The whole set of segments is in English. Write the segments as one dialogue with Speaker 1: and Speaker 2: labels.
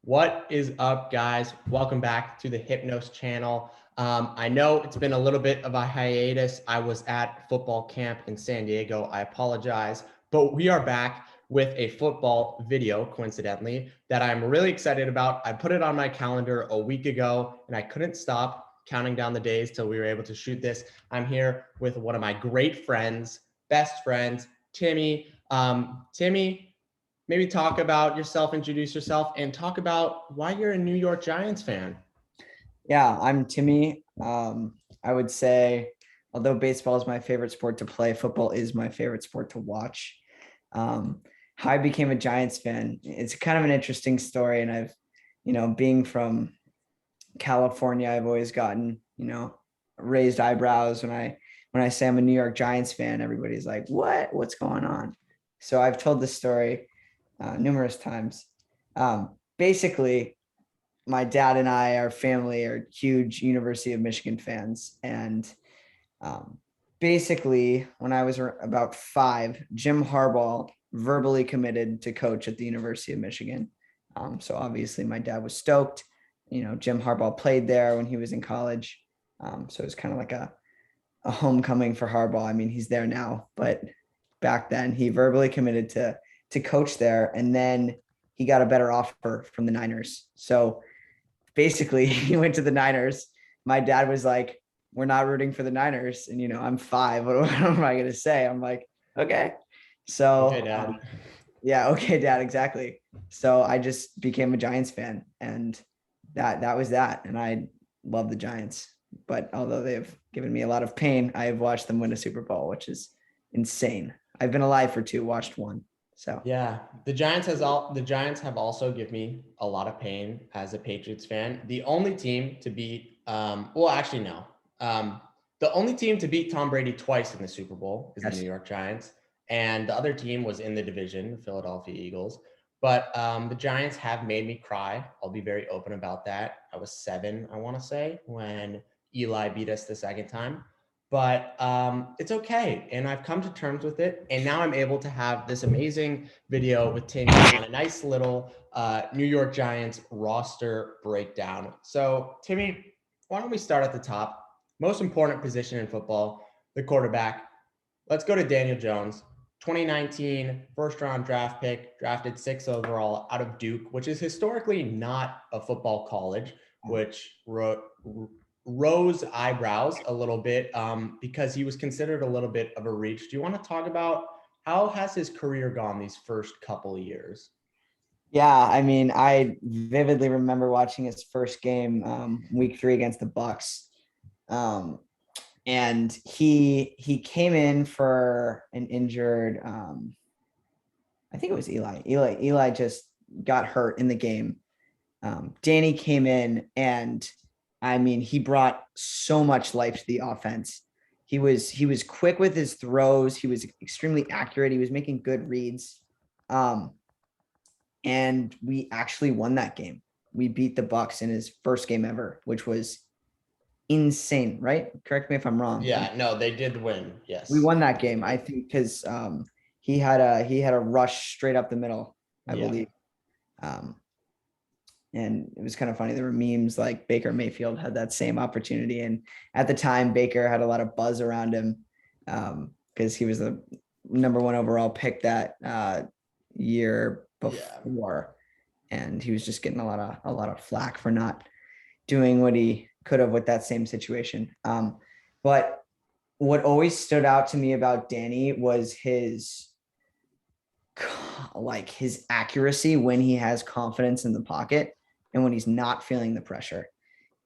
Speaker 1: What is up, guys? Welcome back to the Hypnos channel. I know it's been a little bit of a hiatus. I was at football camp in San Diego. I apologize, but we are back with a football video, coincidentally, that I'm really excited about. I put it on my calendar a week ago, and I couldn't stop counting down the days till we were able to shoot this. I'm here with one of my great friends, best friends, Timmy. Timmy, maybe talk about yourself, introduce yourself, and talk about why you're a New York Giants fan.
Speaker 2: Yeah, I'm Timmy. I would say, although baseball is my favorite sport to play, football is my favorite sport to watch. How I became a Giants fan, it's kind of an interesting story. And being from California, I've always gotten, raised eyebrows when I say I'm a New York Giants fan. Everybody's like, what's going on? So I've told this story numerous times. Basically, my dad and I, our family, are huge University of Michigan fans. And basically, when I was about 5, Jim Harbaugh verbally committed to coach at the University of Michigan. So obviously my dad was stoked. Jim Harbaugh played there when he was in college. So it was kind of like a homecoming for Harbaugh. I mean, he's there now, but back then he verbally committed to coach there. And then he got a better offer from the Niners. So basically he went to the Niners. My dad was like, we're not rooting for the Niners. And, I'm 5. What am I going to say? I'm like, okay. So,
Speaker 1: Okay, Dad.
Speaker 2: Yeah. Okay, Dad. Exactly. So I just became a Giants fan, and that was that. And I love the Giants, but although they've given me a lot of pain, I have watched them win a Super Bowl, which is insane. I've been alive for 2, watched 1. So
Speaker 1: Yeah, the Giants have also given me a lot of pain as a Patriots fan. The only team to beat, no. The only team to beat Tom Brady twice in the Super Bowl is the New York Giants, and the other team was in the division, the Philadelphia Eagles. But the Giants have made me cry. I'll be very open about that. I was 7, I want to say, when Eli beat us the second time. But it's okay. And I've come to terms with it. And now I'm able to have this amazing video with Timmy on a nice little New York Giants roster breakdown. So, Timmy, why don't we start at the top? Most important position in football, the quarterback. Let's go to Daniel Jones. 2019 first round draft pick, drafted 6th overall out of Duke, which is historically not a football college, which rose eyebrows a little bit because he was considered a little bit of a reach. Do you want to talk about how has his career gone these first couple of years?
Speaker 2: Yeah, I mean, I vividly remember watching his first game, week 3 against the Bucks. And he came in for an injured, I think it was Eli. Eli just got hurt in the game. Danny came in, and I mean, he brought so much life to the offense. He was quick with his throws. He was extremely accurate. He was making good reads. And we actually won that game. We beat the Bucks in his first game ever, which was insane, right? Correct me if I'm wrong.
Speaker 1: Yeah, no, they did win. Yes.
Speaker 2: We won that game, I think, because he had a rush straight up the middle, I believe. And it was kind of funny. There were memes like Baker Mayfield had that same opportunity. And at the time, Baker had a lot of buzz around him because he was the number 1 overall pick that year before. Yeah. And he was just getting a lot of flack for not doing what he could have with that same situation. But what always stood out to me about Danny was his accuracy when he has confidence in the pocket and when he's not feeling the pressure.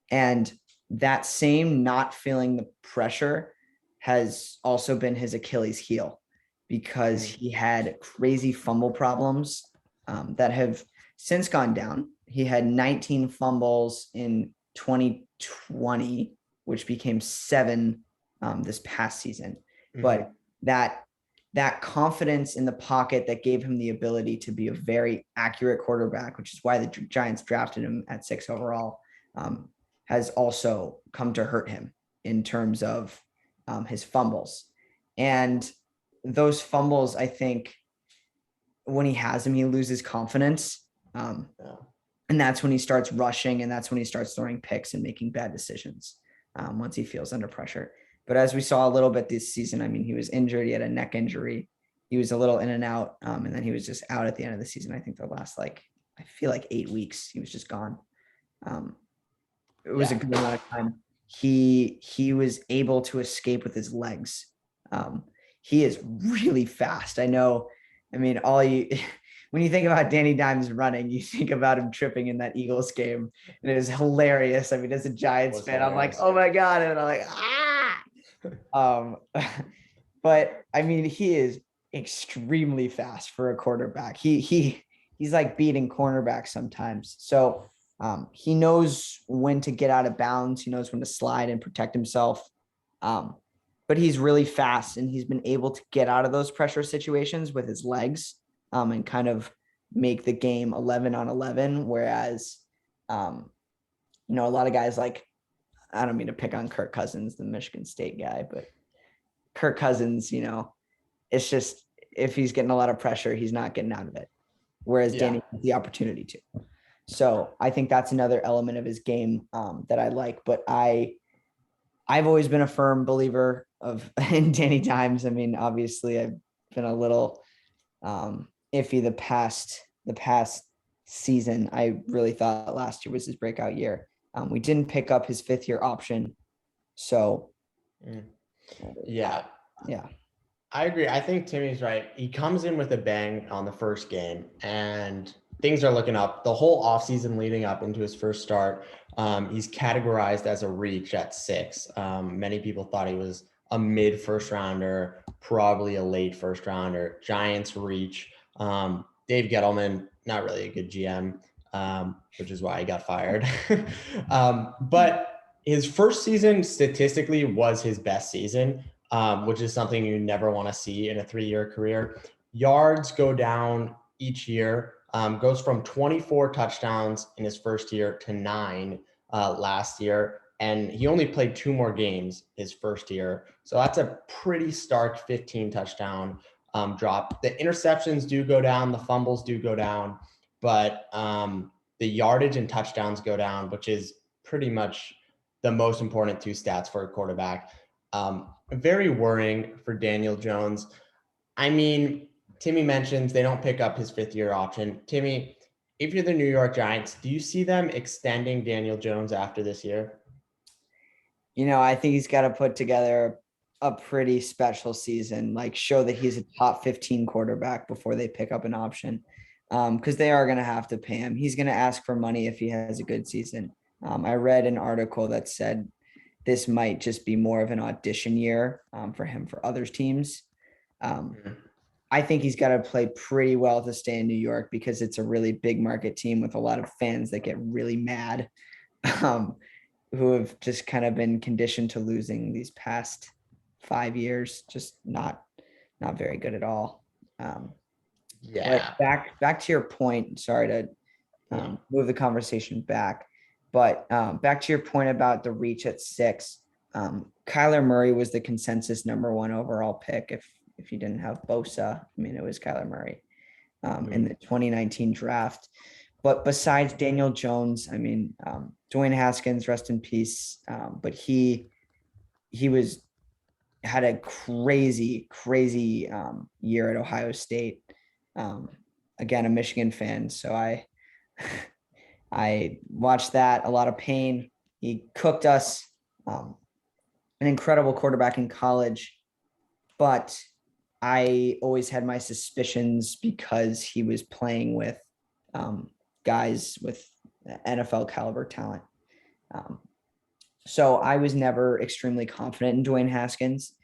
Speaker 2: And that same not feeling the pressure has also been his Achilles heel, because he had crazy fumble problems that have since gone down. He had 19 fumbles in 2020, which became 7 this past season. Mm-hmm. But that confidence in the pocket that gave him the ability to be a very accurate quarterback, which is why the Giants drafted him at 6 overall, has also come to hurt him in terms of his fumbles. And those fumbles, I think, when he has them, he loses confidence. And And that's when he starts rushing, and that's when he starts throwing picks and making bad decisions once he feels under pressure. But as we saw a little bit this season, I mean, he was injured. He had a neck injury. He was a little in and out, and then he was just out at the end of the season. I think the last, I feel like 8 weeks, he was just gone. It was a good amount of time. He was able to escape with his legs. He is really fast. I know. I mean, when you think about Danny Dimes running, you think about him tripping in that Eagles game, and it is hilarious. I mean, as a Giants fan, I'm like, oh my God. And I'm like, but I mean, he is extremely fast for a quarterback. He's like beating cornerbacks sometimes. So he knows when to get out of bounds. He knows when to slide and protect himself. But he's really fast, and he's been able to get out of those pressure situations with his legs and kind of make the game 11 on 11. Whereas, a lot of guys I don't mean to pick on Kirk Cousins, the Michigan State guy, but Kirk Cousins, it's just, if he's getting a lot of pressure, he's not getting out of it. Whereas Danny has the opportunity to. So I think that's another element of his game that I like. But I've always been a firm believer in Danny Dimes. I mean, obviously, I've been a little iffy the past season. I really thought last year was his breakout year. We didn't pick up his 5th-year option, so
Speaker 1: yeah, I agree. I think Timmy's right. He comes in with a bang on the first game, and things are looking up. The whole offseason leading up into his first start, he's categorized as a reach at 6. Many people thought he was a mid first rounder, probably a late first rounder. Giants reach. Dave Gettleman, not really a good GM, which is why he got fired. But his first season statistically was his best season, which is something you never want to see in a 3-year career. Yards go down each year, goes from 24 touchdowns in his first year to 9 last year. And he only played 2 more games his first year. So that's a pretty stark 15 touchdown drop. The interceptions do go down. The fumbles do go down. But the yardage and touchdowns go down, which is pretty much the most important 2 stats for a quarterback. Very worrying for Daniel Jones. I mean, Timmy mentions they don't pick up his 5th-year option. Timmy, if you're the New York Giants, do you see them extending Daniel Jones after this year?
Speaker 2: I think he's got to put together a pretty special season, show that he's a top 15 quarterback before they pick up an option, because they are going to have to pay him. He's going to ask for money if he has a good season. I read an article that said this might just be more of an audition year for him for other teams. I think he's got to play pretty well to stay in New York, because it's a really big market team with a lot of fans that get really mad, who have just kind of been conditioned to losing these past 5 years, just not very good at all. But back to your point. Sorry to move the conversation back, but back to your point about the reach at 6. Kyler Murray was the consensus number 1 overall pick. If you didn't have Bosa, I mean, it was Kyler Murray in the 2019 draft. But besides Daniel Jones, I mean, Dwayne Haskins, rest in peace. But he had a crazy year at Ohio State. Again, a Michigan fan, so I watched that. A lot of pain. He cooked us. An incredible quarterback in college, but I always had my suspicions because he was playing with guys with NFL caliber talent. So I was never extremely confident in Dwayne Haskins.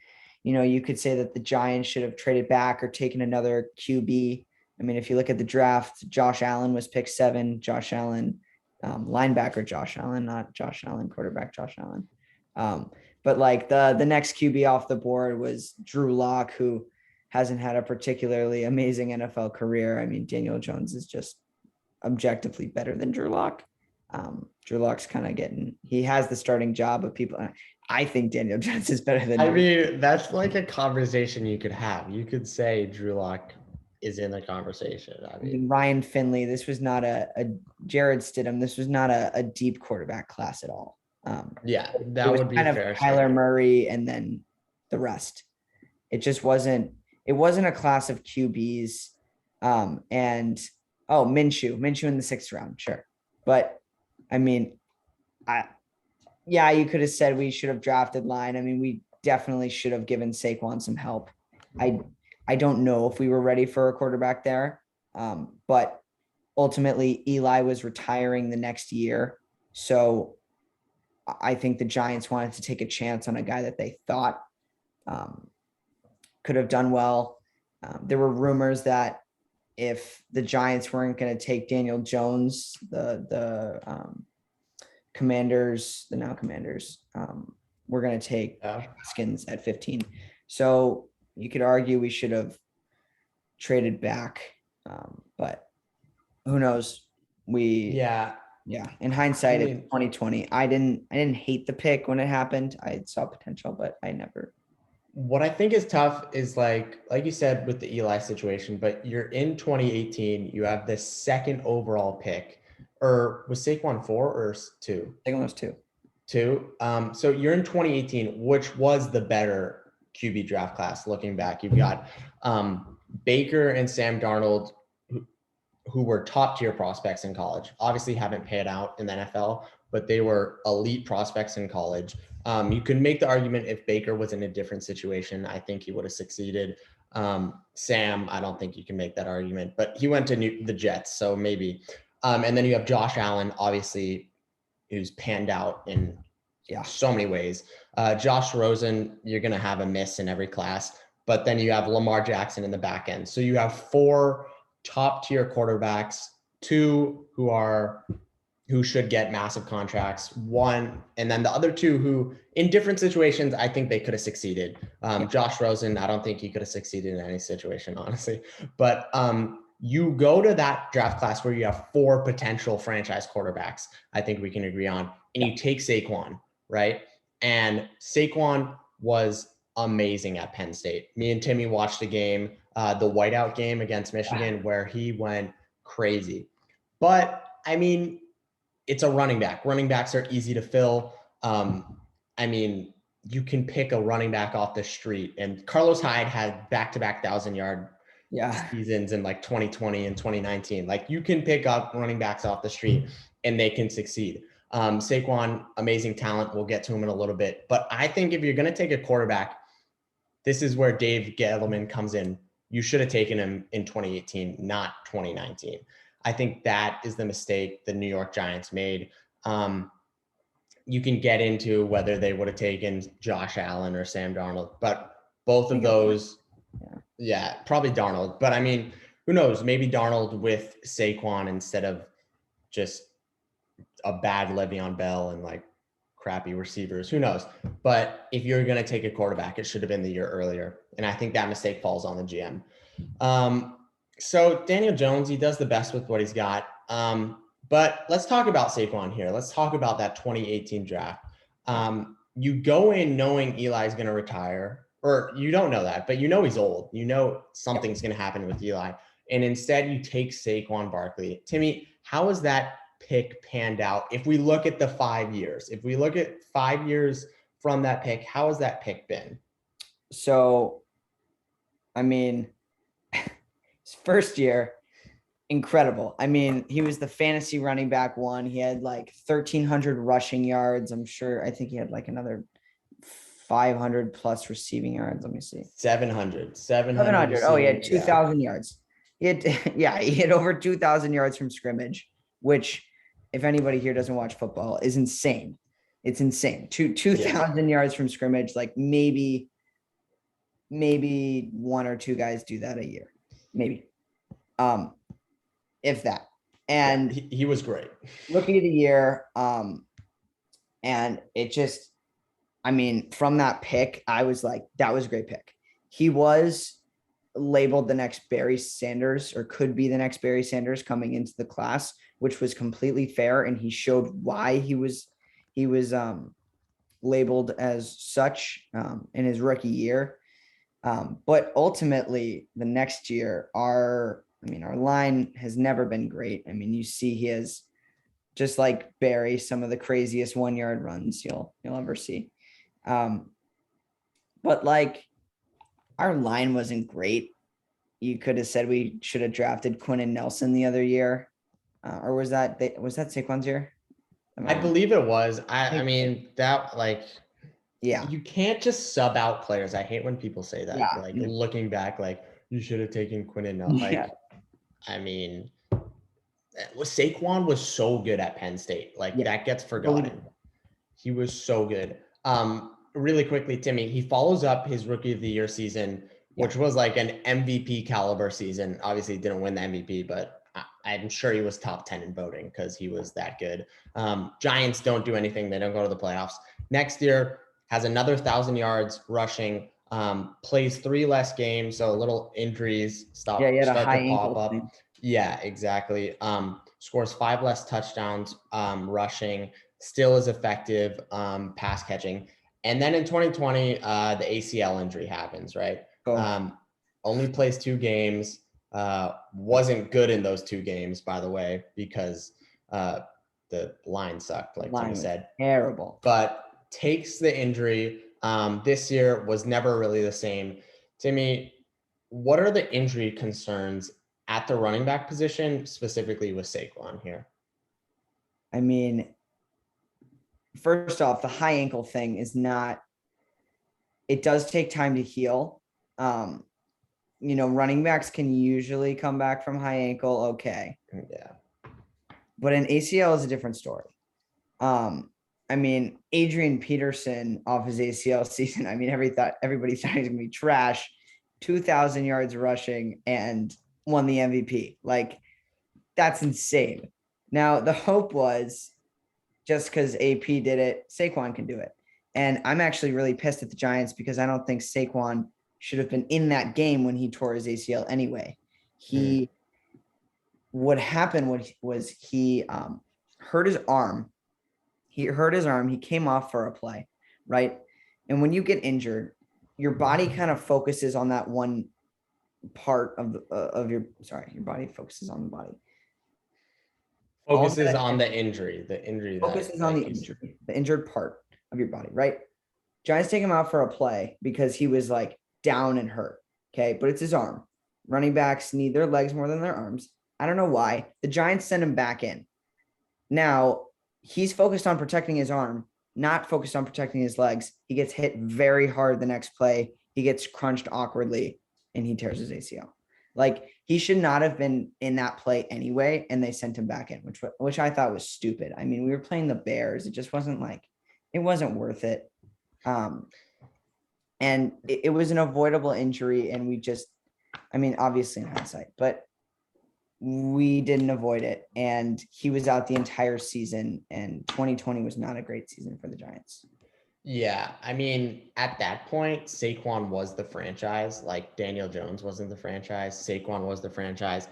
Speaker 2: You could say that the Giants should have traded back or taken another QB. I mean, if you look at the draft, Josh Allen was pick 7. Josh Allen, linebacker Josh Allen, not Josh Allen, quarterback Josh Allen. But the next QB off the board was Drew Lock, who hasn't had a particularly amazing NFL career. I mean, Daniel Jones is just objectively better than Drew Lock. Drew Lock's kind of he has the starting job, but I think Daniel Jones is better than.
Speaker 1: I mean, that's like a conversation you could have. You could say Drew Lock is in the conversation. I mean,
Speaker 2: Ryan Finley, this was not a Jared Stidham, this was not a deep quarterback class at all.
Speaker 1: Yeah,
Speaker 2: It
Speaker 1: that
Speaker 2: was
Speaker 1: would be
Speaker 2: kind of
Speaker 1: fair.
Speaker 2: Kyler Murray and then the rest. It just wasn't. It wasn't a class of QBs. And Minshew in the 6th round, sure. But I mean, you could have said we should have drafted line. I mean, we definitely should have given Saquon some help. I don't know if we were ready for a quarterback there. But ultimately Eli was retiring the next year. So I think the Giants wanted to take a chance on a guy that they thought could have done well. There were rumors that if the Giants weren't going to take Daniel Jones, the Commanders, the now Commanders, we're going to take Skins at 15. So you could argue we should have traded back, but who knows? In hindsight, it's 2020. I didn't hate the pick when it happened. I saw potential, but I never.
Speaker 1: What I think is tough is like you said with the Eli situation, but you're in 2018, you have the 2nd overall pick, or was Saquon 4 or 2?
Speaker 2: Saquon was 2.
Speaker 1: 2. So you're in 2018, which was the better QB draft class. Looking back, you've got Baker and Sam Darnold, who were top tier prospects in college, obviously haven't panned out in the NFL, but they were elite prospects in college. You could make the argument if Baker was in a different situation, I think he would have succeeded. Sam, I don't think you can make that argument, but he went to the Jets, so maybe. And then you have Josh Allen, obviously, who's panned out in so many ways. Josh Rosen, you're going to have a miss in every class, but then you have Lamar Jackson in the back end. So you have 4 top tier quarterbacks, 2 who should get massive contracts, 1, and then the other 2 who in different situations, I think they could have succeeded. Josh Rosen, I don't think he could have succeeded in any situation, honestly, but you go to that draft class where you have 4 potential franchise quarterbacks, I think we can agree on, and you take Saquon, right? And Saquon was amazing at Penn State. Me and Timmy watched the game, the whiteout game against Michigan, where he went crazy. But I mean, it's a running back. Running backs are easy to fill. I mean, you can pick a running back off the street, and Carlos Hyde had back-to-back 1,000-yard seasons in like 2020 and 2019. Like, you can pick up running backs off the street and they can succeed. Saquon, amazing talent. We'll get to him in a little bit. But I think if you're going to take a quarterback, this is where Dave Gettleman comes in. You should have taken him in 2018, not 2019. I think that is the mistake the New York Giants made. You can get into whether they would have taken Josh Allen or Sam Darnold, but both of those, probably Darnold. But I mean, who knows? Maybe Darnold with Saquon instead of just a bad Le'Veon Bell and like crappy receivers. Who knows? But if you're going to take a quarterback, it should have been the year earlier. And I think that mistake falls on the GM. So Daniel Jones, he does the best with what he's got. But let's talk about Saquon here. Let's talk about that 2018 draft. You go in knowing Eli's going to retire, or you don't know that, but you know he's old. You know something's going to happen with Eli. And instead you take Saquon Barkley. Timmy, how is that pick panned out? If we look at the 5 years, if we look at 5 years from that pick, how has that pick been?
Speaker 2: So, I mean, his first year, incredible. I mean, he was the fantasy running back 1. He had like 1,300 rushing yards. I think he had like another 500 plus receiving yards. Let me see.
Speaker 1: 700.
Speaker 2: Oh, he had 2,000 yards. He had over 2,000 yards from scrimmage, which, if anybody here doesn't watch football, is insane. It's insane. 2,000 yards from scrimmage. Like maybe 1 or 2 guys do that a year. Maybe. If that. And
Speaker 1: he was great.
Speaker 2: Rookie of the year. And it just, I mean, from that pick, I was like, that was a great pick. He was labeled the next Barry Sanders, or could be the next Barry Sanders coming into the class, which was completely fair. And he showed why he was labeled as such in his rookie year. But ultimately the next year, our line has never been great. I mean, you see he has just like bury some of the craziest 1-yard runs you'll ever see. But like our line wasn't great. You could have said we should have drafted Quinn and Nelson the other year, or was that Saquon's year?
Speaker 1: I believe it was. I
Speaker 2: think-
Speaker 1: mean, that
Speaker 2: Yeah,
Speaker 1: you can't just sub out players. I hate when people say that.
Speaker 2: Yeah.
Speaker 1: Like looking back, like you should have taken Quinn and Nelson. Like,
Speaker 2: Yeah.
Speaker 1: I mean, Saquon was so good at Penn State. Like
Speaker 2: Yeah.
Speaker 1: that gets forgotten. He was so good. Really quickly, Timmy, he follows up his rookie of the year season, which was like an MVP caliber season. Obviously, he didn't win the MVP, but I'm sure he was top 10 in voting because he was that good. Giants don't do anything. They don't go to the playoffs. Next year has another 1,000 yards rushing, plays 3 less games. So a little injuries start
Speaker 2: he had a
Speaker 1: to
Speaker 2: high
Speaker 1: pop
Speaker 2: ankle
Speaker 1: up.
Speaker 2: thing.
Speaker 1: Yeah, exactly. Scores 5 less touchdowns, rushing, still is effective, pass catching. And then in 2020, the ACL injury happens, right?
Speaker 2: Cool.
Speaker 1: Only plays 2 games, wasn't good in those 2 games, by the way, because the line sucked, like Timmy said.
Speaker 2: Terrible.
Speaker 1: But takes the injury. This year was never really the same. Timmy, what are the injury concerns at the running back position, specifically with Saquon here?
Speaker 2: I mean, first off, the high ankle thing is not, it does take time to heal. Running backs can usually come back from high ankle okay.
Speaker 1: Yeah.
Speaker 2: But an ACL is a different story. I mean, Adrian Peterson off his ACL season, I mean, everybody thought he was going to be trash, 2,000 yards rushing and won the MVP. Like, that's insane. Now, the hope was just because AP did it, Saquon can do it. And I'm actually really pissed at the Giants because I don't think Saquon should have been in that game when he tore his ACL anyway. What happened was he hurt his arm. He came off for a play, right? And when you get injured, your body kind of focuses on that one part of your body focuses on the body.
Speaker 1: Focuses on the injury.
Speaker 2: Focuses on the injured part of your body, right? Giants take him out for a play because he was like down and hurt. Okay, but it's his arm. Running backs need their legs more than their arms. I don't know why. The Giants send him back in. Now, he's focused on protecting his arm, not focused on protecting his legs. He gets hit very hard the next play. He gets crunched awkwardly, and he tears his ACL. Like, he should not have been in that play anyway, and they sent him back in, which I thought was stupid. I mean, we were playing the Bears. It just wasn't it wasn't worth it. And it was an avoidable injury, and we just, I mean, obviously in hindsight, but we didn't avoid it, and he was out the entire season, and 2020 was not a great season for the Giants.
Speaker 1: Yeah, I mean, at that point, Saquon was the franchise. Like Daniel Jones wasn't the franchise. Saquon was the franchise.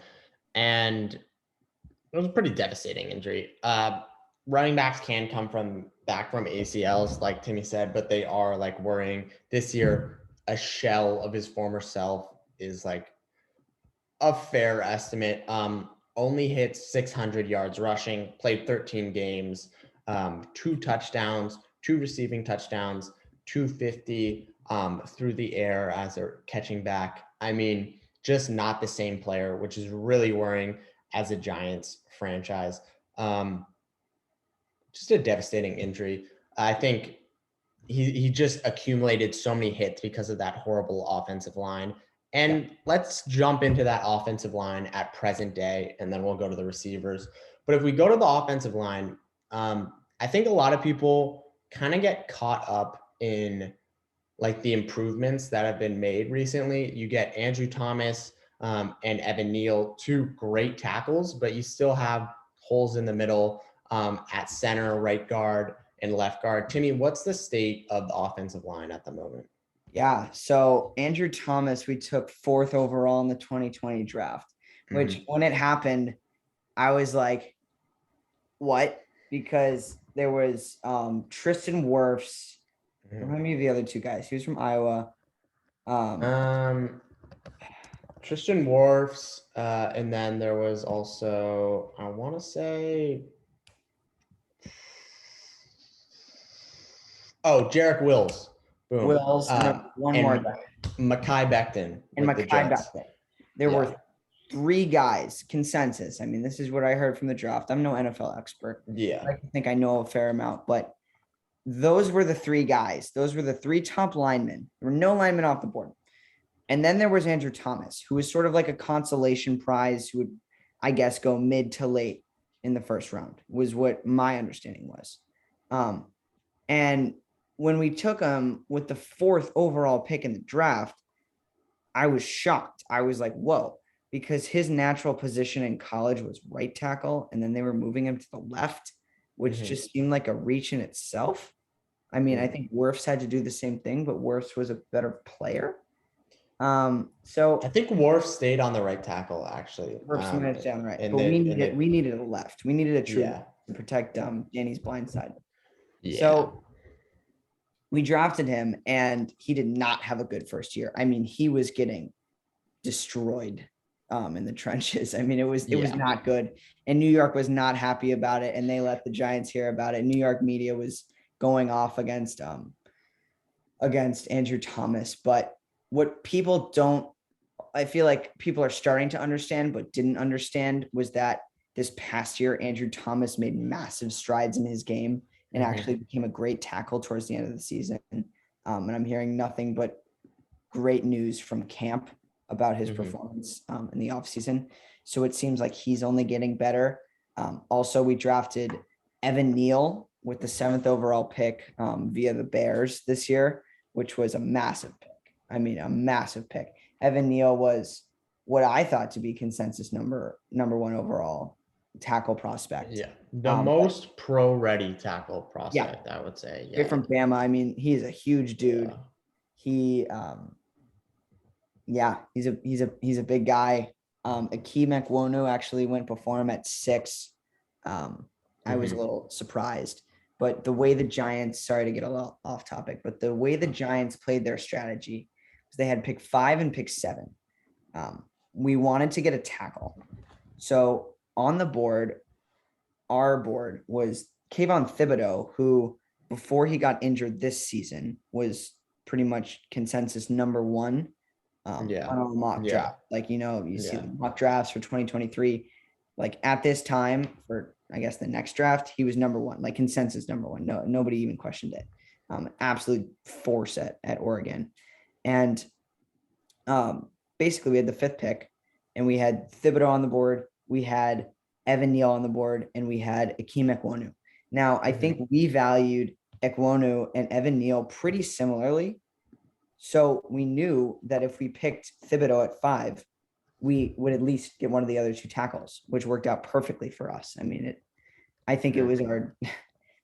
Speaker 1: And it was a pretty devastating injury. Running backs can come back from ACLs, like Timmy said, but they are like worrying. This year, a shell of his former self is like a fair estimate. Only hit 600 yards rushing, played 13 games, 2 touchdowns, 2 receiving touchdowns, 250 through the air as they're catching back. I mean, just not the same player, which is really worrying as a Giants franchise. Just a devastating injury. I think he just accumulated so many hits because of that horrible offensive line. And let's jump into that offensive line at present day, and then we'll go to the receivers. But if we go to the offensive line, I think a lot of people kind of get caught up in like the improvements that have been made recently. You get Andrew Thomas and Evan Neal, 2 great tackles, but you still have holes in the middle at center, right guard, and left guard. Timmy, what's the state of the offensive line at the moment?
Speaker 2: Yeah. So Andrew Thomas, we took 4th overall in the 2020 draft, which when it happened, I was like, what? Because there was Tristan Wirfs. Remind me of the other 2 guys. He was from Iowa.
Speaker 1: Tristan Wirfs, and then there was also, I want to say Oh, Jarek Wills. Boom.
Speaker 2: Wills, and then one more
Speaker 1: And
Speaker 2: guy.
Speaker 1: Mekhi Becton
Speaker 2: And
Speaker 1: with the
Speaker 2: Mekhi
Speaker 1: Jets.
Speaker 2: Becton. There
Speaker 1: Yeah.
Speaker 2: were 3 guys, consensus. I mean, this is what I heard from the draft. I'm no NFL expert.
Speaker 1: Yeah.
Speaker 2: I think I know a fair amount, but those were the 3 guys. Those were the 3 top linemen. There were no linemen off the board. And then there was Andrew Thomas, who was sort of like a consolation prize, who would, I guess, go mid to late in the first round, was what my understanding was. And when we took him with the 4th overall pick in the draft, I was shocked. I was like, whoa, because his natural position in college was right tackle, and then they were moving him to the left, which just seemed like a reach in itself. I mean, I think Wirfs had to do the same thing, but Wirfs was a better player. So
Speaker 1: I think Worf stayed on the right tackle actually.
Speaker 2: Wirfs might have down right,
Speaker 1: and
Speaker 2: but
Speaker 1: they-
Speaker 2: we needed a left. We needed a true
Speaker 1: Yeah.
Speaker 2: to protect Danny's blind side.
Speaker 1: Yeah.
Speaker 2: So we drafted him, and he did not have a good first year. I mean, he was getting destroyed in the trenches. I mean, it was not good, and New York was not happy about it, and they let the Giants hear about it. New York media was going off against Andrew Thomas, but what people don't, I feel like people are starting to understand, but didn't understand, was that this past year, Andrew Thomas made massive strides in his game and actually became a great tackle towards the end of the season. And I'm hearing nothing but great news from camp about his performance in the offseason. So it seems like he's only getting better. Also, we drafted Evan Neal with the 7th overall pick via the Bears this year, which was a massive pick. I mean, a massive pick. Evan Neal was what I thought to be consensus number 1 overall tackle prospect.
Speaker 1: Yeah. The most pro-ready tackle prospect, I would say.
Speaker 2: Yeah. From Bama. I mean, he's a huge dude.
Speaker 1: Yeah.
Speaker 2: He's a big guy. Akeem Ekwonu actually went before him at 6. I was a little surprised, but the way the Giants, sorry to get a little off topic, but the way the Giants played their strategy was they had pick 5 and pick 7. We wanted to get a tackle. So on the board, our board was Kayvon Thibodeau, who before he got injured this season was pretty much consensus number 1 on a mock draft. Like, you see the mock drafts for 2023, like at this time for, I guess, the next draft, he was number 1, like consensus number 1. No, nobody even questioned it. Absolute force at Oregon. And basically we had the 5th pick, and we had Thibodeau on the board. We had Evan Neal on the board, and we had Akeem Ekwonu. Now, I think we valued Ekwonu and Evan Neal pretty similarly. So we knew that if we picked Thibodeau at 5, we would at least get one of the other 2 tackles, which worked out perfectly for us. I mean, I think it was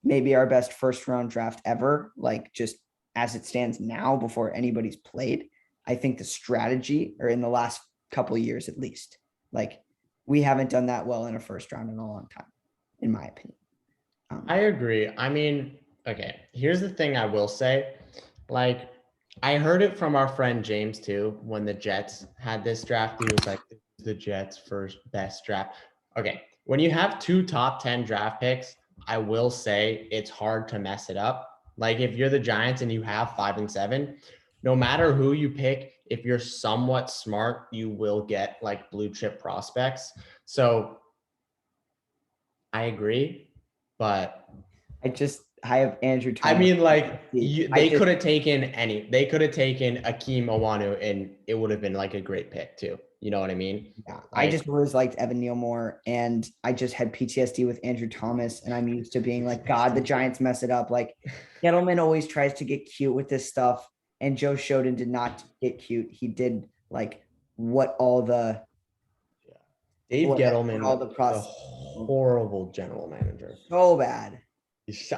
Speaker 2: maybe our best first round draft ever, like just as it stands now before anybody's played. I think the strategy, or in the last couple of years at least, like we haven't done that well in a first round in a long time, in my opinion.
Speaker 1: I agree. I mean, okay, here's the thing I will say. Like, I heard it from our friend James too, when the Jets had this draft. He was like, this is the Jets' first best draft. Okay, when you have 2 top 10 draft picks, I will say it's hard to mess it up. Like, if you're the Giants and you have 5 and 7, no matter who you pick, if you're somewhat smart, you will get like blue chip prospects. So I agree, but
Speaker 2: I have Andrew Thomas.
Speaker 1: I mean, like, they could have taken Akeem Owanu, and it would have been like a great pick too. You know what I mean?
Speaker 2: Yeah, I just always liked Evan Neal more, and I just had PTSD with Andrew Thomas, and I'm used to being like, God, the Giants mess it up. Like, Gettleman always tries to get cute with this stuff, and Joe Scheon did not get cute. He did like what all the
Speaker 1: Dave Gettleman,
Speaker 2: all the
Speaker 1: a horrible general manager.
Speaker 2: So bad.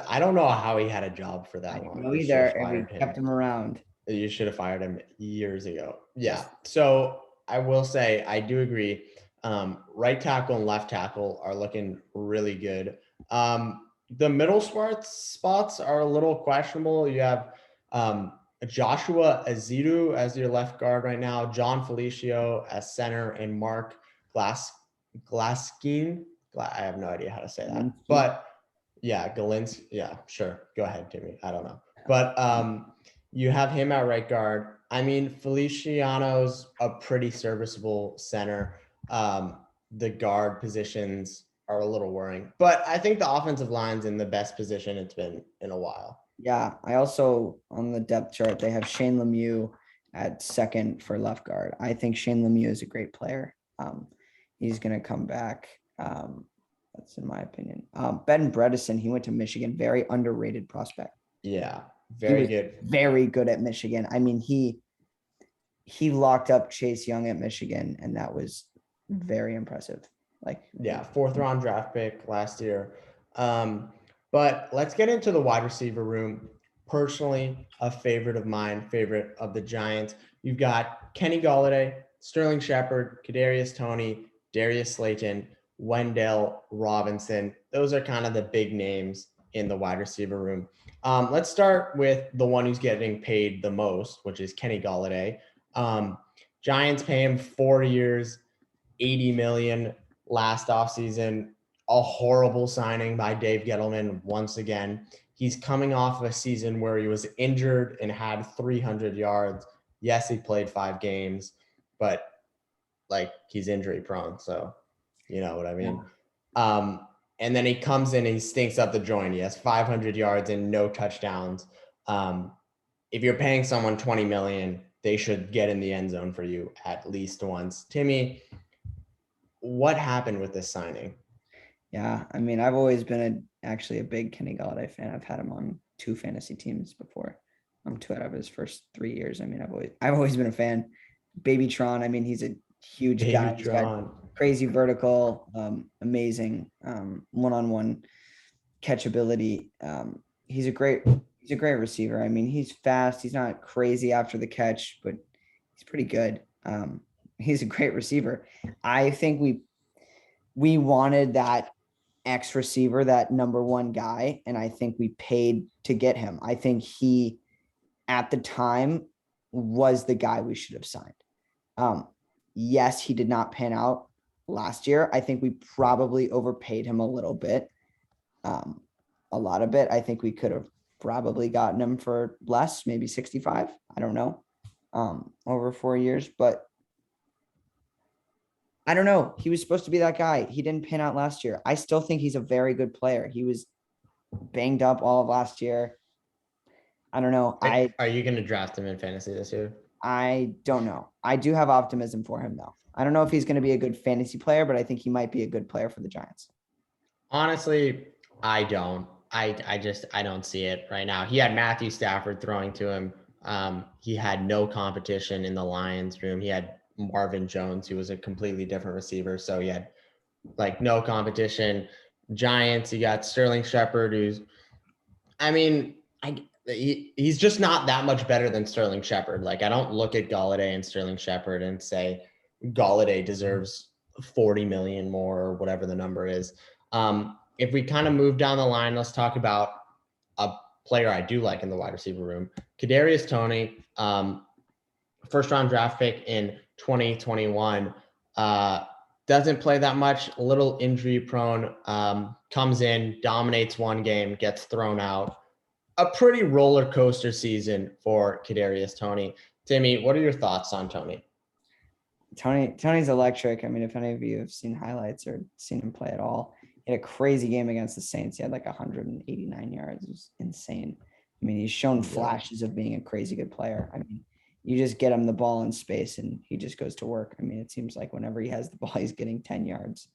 Speaker 1: I don't know how he had a job for that long.
Speaker 2: No, either, and we kept him around.
Speaker 1: You should have fired him years ago. Yeah. So I will say I do agree. Right tackle and left tackle are looking really good. The middle spots are a little questionable. You have Joshua Azidu as your left guard right now, John Felicio as center, and Mark Glaskine. I have no idea how to say that, but yeah, Galinsky. Yeah, sure. Go ahead, Timmy. I don't know. But you have him at right guard. I mean, Feliciano's a pretty serviceable center. The guard positions are a little worrying, but I think the offensive line's in the best position it's been in a while.
Speaker 2: Yeah, I also on the depth chart they have Shane Lemieux at second for left guard. I think Shane Lemieux is a great player. He's going to come back. That's in my opinion. Ben Bredesen, he went to Michigan, very underrated prospect.
Speaker 1: Yeah, very good.
Speaker 2: Very good at Michigan. I mean, he locked up Chase Young at Michigan, and that was very impressive. Like,
Speaker 1: yeah, 4th round draft pick last year. But let's get into the wide receiver room. Personally, a favorite of mine, favorite of the Giants. You've got Kenny Golladay, Sterling Shepard, Kadarius Toney, Darius Slayton, Wendell Robinson. Those are kind of the big names in the wide receiver room. Let's start with the one who's getting paid the most, which is Kenny Golladay. Giants pay him 4 years, $80 million last offseason. A horrible signing by Dave Gettleman once again. He's coming off of a season where he was injured and had 300 yards. Yes, he played 5 games, but like he's injury prone. So you know what I mean? Yeah. And then he comes in and he stinks up the joint. He has 500 yards and no touchdowns. If you're paying someone $20 million, they should get in the end zone for you at least once. Timmy, what happened with this signing?
Speaker 2: Yeah, I mean, I've always been actually a big Kenny Golladay fan. I've had him on 2 fantasy teams before. 2 out of his first 3 years. I mean, I've always been a fan. Babytron, I mean, he's a huge guy. He's got crazy vertical, amazing one-on-one catchability. He's a great receiver. I mean, he's fast. He's not crazy after the catch, but he's pretty good. He's a great receiver. I think we wanted that X receiver, that number 1 guy, and I think we paid to get him. I think he, at the time, was the guy we should have signed. Yes, he did not pan out last year. I think we probably overpaid him a little bit, a lot of it. I think we could have probably gotten him for less, maybe 65. I don't know, over 4 years, but I don't know. He was supposed to be that guy. He didn't pan out last year. I still think he's a very good player. He was banged up all of last year. I don't know.
Speaker 1: Are you going to draft him in fantasy this year?
Speaker 2: I don't know. I do have optimism for him, though. I don't know if he's going to be a good fantasy player, but I think he might be a good player for the Giants.
Speaker 1: Honestly, I don't. I don't see it right now. He had Matthew Stafford throwing to him. He had no competition in the Lions room. He had Marvin Jones, who was a completely different receiver. So he had like no competition. Giants, you got Sterling Shepard, who's, I mean, he's just not that much better than Sterling Shepard. Like, I don't look at Golladay and Sterling Shepard and say Golladay deserves 40 million more or whatever the number is. If we kind of move down the line, let's talk about a player I do like in the wide receiver room. Kadarius Toney, first round draft pick in 2021, doesn't play that much, a little injury prone, comes in, dominates one game, gets thrown out. A pretty roller coaster season for Kadarius Toney. Timmy, what are your thoughts on Toney?
Speaker 2: Toney's electric. I mean, if any of you have seen highlights or seen him play at all, he had a crazy game against the Saints. He had like 189 yards. It was insane. I mean, he's shown flashes of being a crazy good player. I mean, you just get him the ball in space and he just goes to work. I mean, it seems like whenever he has the ball, he's getting 10 yards.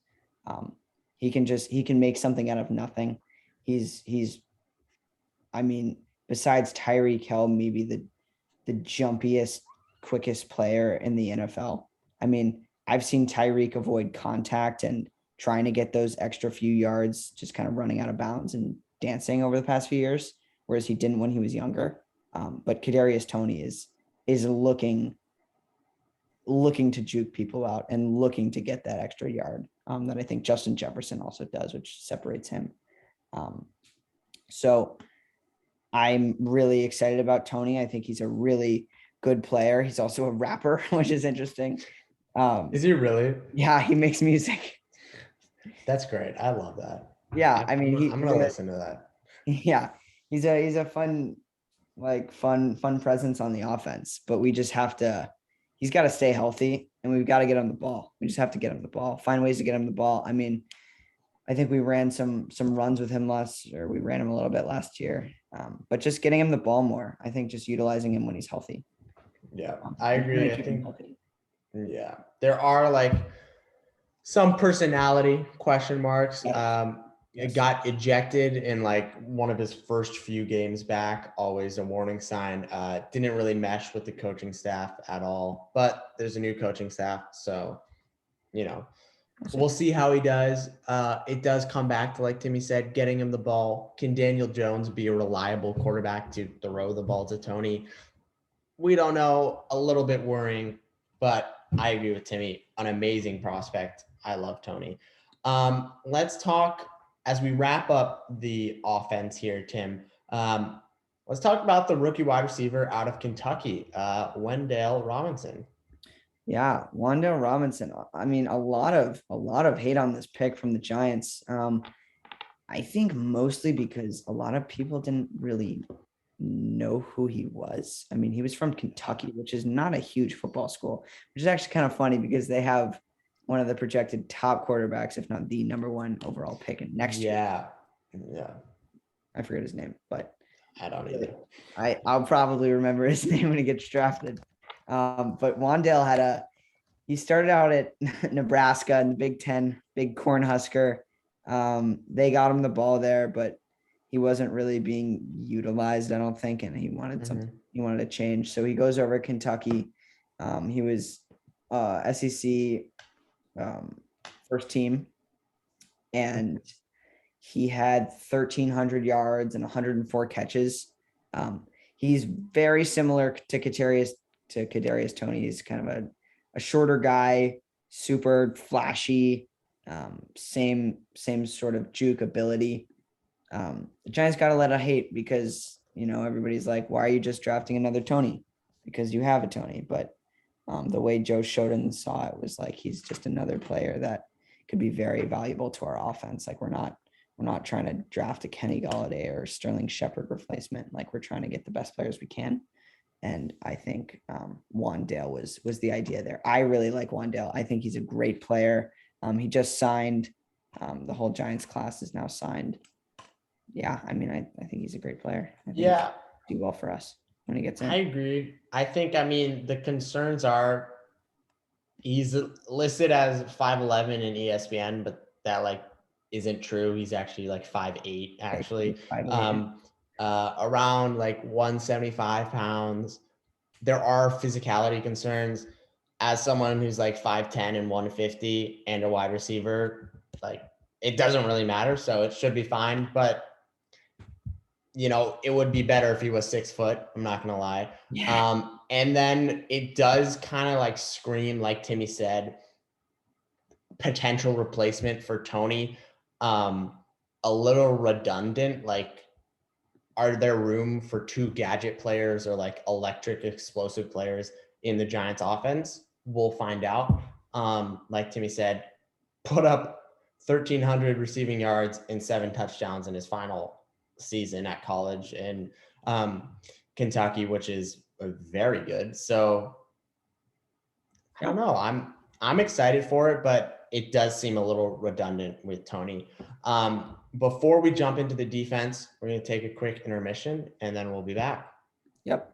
Speaker 2: He can make something out of nothing. I mean, besides Tyreek Hill, maybe the jumpiest, quickest player in the NFL. I mean, I've seen Tyreek avoid contact and trying to get those extra few yards, just kind of running out of bounds and dancing over the past few years, whereas he didn't when he was younger. But Kadarius Toney is looking to juke people out and looking to get that extra yard that I think Justin Jefferson also does, which separates him. So I'm really excited about Toney. I think he's a really good player. He's also a rapper, which is interesting.
Speaker 1: Is he really?
Speaker 2: Yeah, he makes music.
Speaker 1: That's great. I love that.
Speaker 2: Yeah, I mean,
Speaker 1: I'm gonna listen to that.
Speaker 2: Yeah, he's a fun like fun presence on the offense, but we just have to, he's got to stay healthy and we've got to get him the ball. We just have to get him the ball, find ways to get him the ball. I mean, I think we ran some runs with him we ran him a little bit last year. But just getting him the ball more, I think just utilizing him when he's healthy.
Speaker 1: Yeah, I agree. I
Speaker 2: Keep him
Speaker 1: think,
Speaker 2: healthy.
Speaker 1: yeah, there are like some personality question marks.
Speaker 2: Yes.
Speaker 1: It got ejected in like one of his first few games back, always a warning sign. Didn't really mesh with the coaching staff at all, but there's a new coaching staff. So, you know, we'll see how he does. It does come back to, like Timmy said, getting him the ball. Can Daniel Jones be a reliable quarterback to throw the ball to Tony? We don't know. A little bit worrying, but I agree with Timmy. An amazing prospect. I love Tony. Let's talk as we wrap up the offense here, Tim. Let's talk about the rookie wide receiver out of Kentucky, Wendell Robinson.
Speaker 2: Yeah, Wan'Dale Robinson. I mean, a lot of hate on this pick from the Giants. I think mostly because a lot of people didn't really know who he was. I mean, he was from Kentucky, which is not a huge football school, which is actually kind of funny because they have one of the projected top quarterbacks, if not the number one overall pick in next year.
Speaker 1: Yeah.
Speaker 2: I forget his name, but
Speaker 1: I don't either.
Speaker 2: I'll probably remember his name when he gets drafted. But Wan'Dale he started out at Nebraska in the Big Ten, big Cornhusker. They got him the ball there, but he wasn't really being utilized, I don't think, and he wanted something. He wanted to change, so he goes over to Kentucky. He was SEC first team, and he had 1,300 yards and 104 catches. He's very similar to Kadarius Toney. He's kind of a shorter guy, super flashy, same sort of juke ability. The Giants got a lot of hate because, everybody's like, why are you just drafting another Toney? Because you have a Toney. But the way Joe Scheon saw it was like, he's just another player that could be very valuable to our offense. Like we're not trying to draft a Kenny Golladay or Sterling Shepard replacement. Like we're trying to get the best players we can. And I think Wan'Dale was the idea there. I really like Wan'Dale. I think he's a great player. He just signed. The whole Giants class is now signed. Yeah, I mean, I think he's a great player. I think do well for us when he gets in.
Speaker 1: I agree. I think, the concerns are he's listed as 5'11" in ESPN, but that isn't true. He's actually 5'8", actually. 5'8". Around 175 pounds. There are physicality concerns. As someone who's 5'10" and 150 and a wide receiver, it doesn't really matter. So it should be fine. But it would be better if he was 6 foot. I'm not going to lie. Yeah. And then it does kind of scream, like Timmy said, potential replacement for Tony. A little redundant. Are there room for 2 gadget players or electric explosive players in the Giants offense? We'll find out. Like Timmy said, put up 1,300 receiving yards and 7 touchdowns in his final season at college in Kentucky, which is very good. So I don't know. I'm excited for it, but it does seem a little redundant with Tony. Before we jump into the defense, we're going to take a quick intermission and then we'll be back.
Speaker 2: Yep.